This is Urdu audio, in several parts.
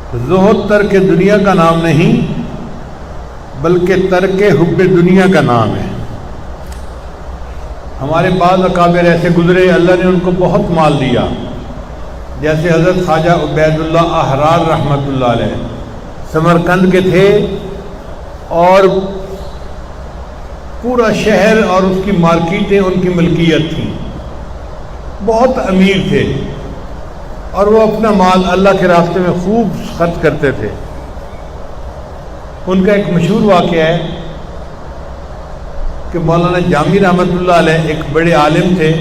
زہد ترک دنیا کا نام نہیں بلکہ ترک حب دنیا کا نام ہے۔ ہمارے بعض اکابر ایسے گزرے اللہ نے ان کو بہت مال دیا، جیسے حضرت خواجہ عبید اللہ احرار رحمۃ اللہ علیہ سمرقند کے تھے، اور پورا شہر اور اس کی مارکیٹیں ان کی ملکیت تھیں، بہت امیر تھے، اور وہ اپنا مال اللہ کے راستے میں خوب خرچ کرتے تھے۔ ان کا ایک مشہور واقعہ ہے کہ مولانا جامی رحمۃ اللہ علیہ ایک بڑے عالم تھے،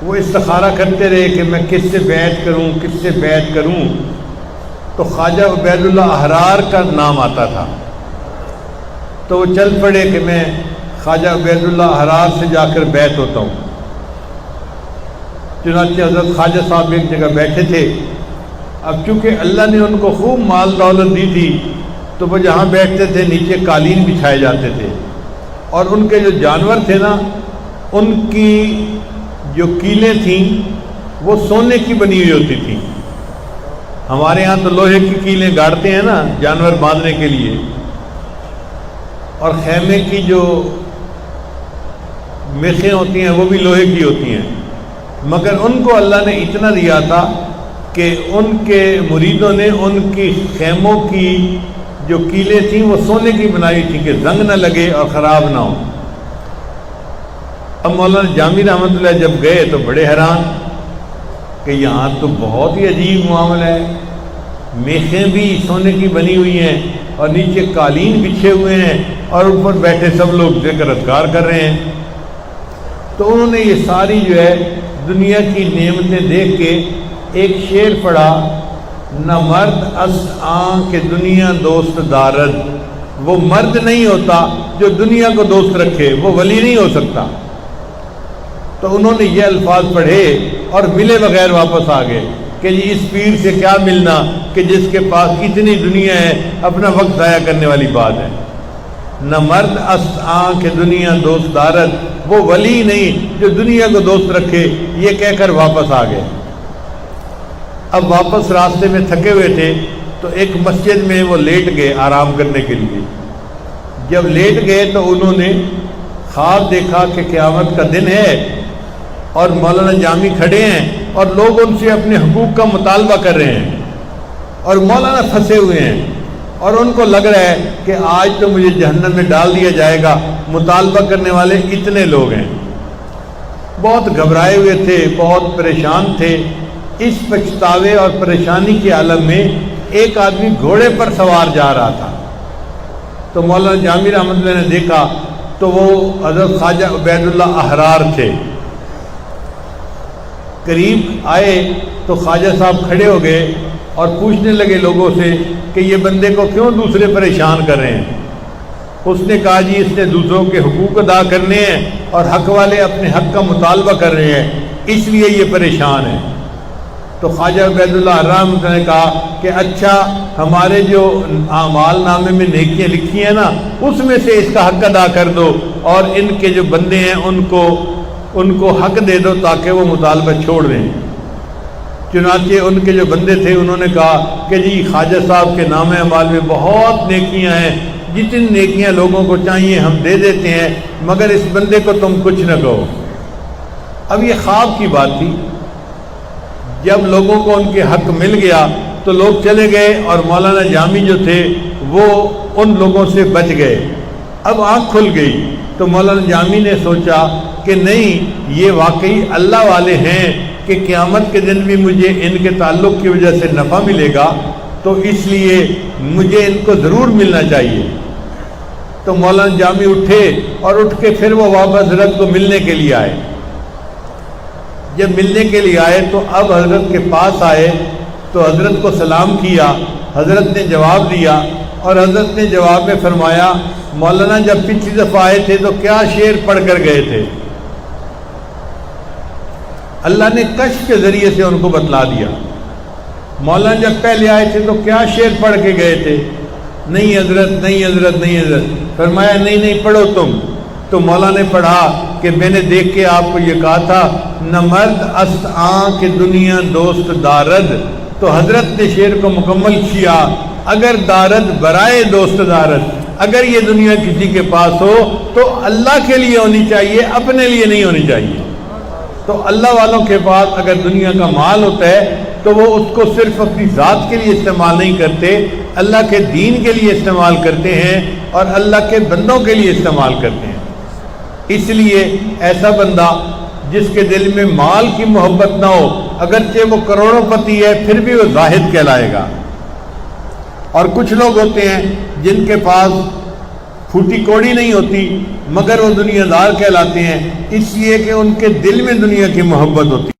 وہ استخارہ کرتے رہے کہ میں کس سے بیعت کروں، کس سے بیعت کروں، تو خواجہ عبید اللہ احرار کا نام آتا تھا، تو وہ چل پڑے کہ میں خواجہ عبید اللہ احرار سے جا کر بیعت ہوتا ہوں۔ چنانچہ حضرت خواجہ صاحب ایک جگہ بیٹھے تھے، اب چونکہ اللہ نے ان کو خوب مال دولت دی تھی تو وہ جہاں بیٹھتے تھے نیچے قالین بچھائے جاتے تھے، اور ان کے جو جانور تھے نا ان کی جو کیلیں تھیں وہ سونے کی بنی ہوئی ہوتی تھیں۔ ہمارے ہاں تو لوہے کی کیلیں گاڑتے ہیں نا جانور باندھنے کے لیے، اور خیمے کی جو میخیں ہوتی ہیں وہ بھی لوہے کی ہوتی ہیں، مگر ان کو اللہ نے اتنا دیا تھا کہ ان کے مریدوں نے ان کی خیموں کی جو کیلیں تھیں وہ سونے کی بنائی تھیں کہ زنگ نہ لگے اور خراب نہ ہو۔ اب مولانا جامی رحمۃ اللہ جب گئے تو بڑے حیران کہ یہاں تو بہت ہی عجیب معاملہ ہے، میخیں بھی سونے کی بنی ہوئی ہیں اور نیچے قالین بچھے ہوئے ہیں اور اوپر بیٹھے سب لوگ ذکر اذکار کر رہے ہیں۔ تو انہوں نے یہ ساری جو ہے دنیا کی نعمتیں دیکھ کے ایک شعر پڑھا، نہ مرد است آن کہ دنیا دوست دارد، وہ مرد نہیں ہوتا جو دنیا کو دوست رکھے، وہ ولی نہیں ہو سکتا۔ تو انہوں نے یہ الفاظ پڑھے اور ملے بغیر واپس آ گئے کہ جی اس پیر سے کیا ملنا کہ جس کے پاس اتنی دنیا ہے، اپنا وقت ضائع کرنے والی بات ہے۔ نہ مرد است آن کہ دنیا دوست دارد، وہ ولی نہیں جو دنیا کو دوست رکھے، یہ کہہ کر واپس آ گئے۔ اب واپس راستے میں تھکے ہوئے تھے تو ایک مسجد میں وہ لیٹ گئے آرام کرنے کے لیے۔ جب لیٹ گئے تو انہوں نے خواب دیکھا کہ قیامت کا دن ہے اور مولانا جامی کھڑے ہیں اور لوگ ان سے اپنے حقوق کا مطالبہ کر رہے ہیں، اور مولانا پھنسے ہوئے ہیں، اور ان کو لگ رہا ہے کہ آج تو مجھے جہنم میں ڈال دیا جائے گا، مطالبہ کرنے والے اتنے لوگ ہیں۔ بہت گھبرائے ہوئے تھے، بہت پریشان تھے۔ اس پچھتاوے اور پریشانی کے عالم میں ایک آدمی گھوڑے پر سوار جا رہا تھا، تو مولانا جامی رحمۃ اللہ نے دیکھا تو وہ حضرت خواجہ عبید اللہ احرار تھے۔ قریب آئے تو خواجہ صاحب کھڑے ہو گئے اور پوچھنے لگے لوگوں سے کہ یہ بندے کو کیوں دوسرے پریشان کر رہے ہیں؟ اس نے کہا جی اس نے دوسروں کے حقوق ادا کرنے ہیں اور حق والے اپنے حق کا مطالبہ کر رہے ہیں، اس لیے یہ پریشان ہے۔ تو خواجہ عبید اللہ احرار نے کہا کہ اچھا ہمارے جو اعمال نامے میں نیکیاں لکھی ہیں نا اس میں سے اس کا حق ادا کر دو، اور ان کے جو بندے ہیں ان کو حق دے دو تاکہ وہ مطالبہ چھوڑ دیں۔ چنانچہ ان کے جو بندے تھے انہوں نے کہا کہ جی خواجہ صاحب کے نام اعمال میں بہت نیکیاں ہیں، جتنی نیکیاں لوگوں کو چاہیے ہم دے دیتے ہیں، مگر اس بندے کو تم کچھ نہ کہو۔ اب یہ خواب کی بات تھی، جب لوگوں کو ان کے حق مل گیا تو لوگ چلے گئے اور مولانا جامی جو تھے وہ ان لوگوں سے بچ گئے۔ اب آنکھ کھل گئی تو مولانا جامی نے سوچا کہ نہیں یہ واقعی اللہ والے ہیں کہ قیامت کے دن بھی مجھے ان کے تعلق کی وجہ سے نفع ملے گا، تو اس لیے مجھے ان کو ضرور ملنا چاہیے۔ تو مولانا جامی اٹھے اور اٹھ کے پھر وہ واپس حضرت کو ملنے کے لیے آئے۔ جب ملنے کے لیے آئے تو اب حضرت کے پاس آئے تو حضرت کو سلام کیا، حضرت نے جواب دیا، اور حضرت نے جواب میں فرمایا مولانا جب پچھلی دفعہ آئے تھے تو کیا شعر پڑھ کر گئے تھے؟ اللہ نے کشف کے ذریعے سے ان کو بتلا دیا۔ مولانا جب پہلے آئے تھے تو کیا شعر پڑھ کے گئے تھے؟ نہیں حضرت، نہیں حضرت، نہیں حضرت۔ فرمایا نہیں پڑھو تم۔ تو مولانا نے پڑھا کہ میں نے دیکھ کے آپ کو یہ کہا تھا، نہ مرد است آن کہ دنیا دوست دارد، تو حضرت نے شعر کو مکمل کیا، اگر دارد برائے دوست دارد، اگر یہ دنیا کسی کے پاس ہو تو اللہ کے لیے ہونی چاہیے، اپنے لیے نہیں ہونی چاہیے۔ تو اللہ والوں کے پاس اگر دنیا کا مال ہوتا ہے تو وہ اس کو صرف اپنی ذات کے لیے استعمال نہیں کرتے، اللہ کے دین کے لیے استعمال کرتے ہیں اور اللہ کے بندوں کے لیے استعمال کرتے ہیں۔ اس لیے ایسا بندہ جس کے دل میں مال کی محبت نہ ہو، اگرچہ وہ کروڑوں پتی ہے پھر بھی وہ زاہد کہلائے گا۔ اور کچھ لوگ ہوتے ہیں جن کے پاس پھوٹی کوڑی نہیں ہوتی مگر وہ دنیا دار کہلاتے ہیں، اس لیے کہ ان کے دل میں دنیا کی محبت ہوتی ہے۔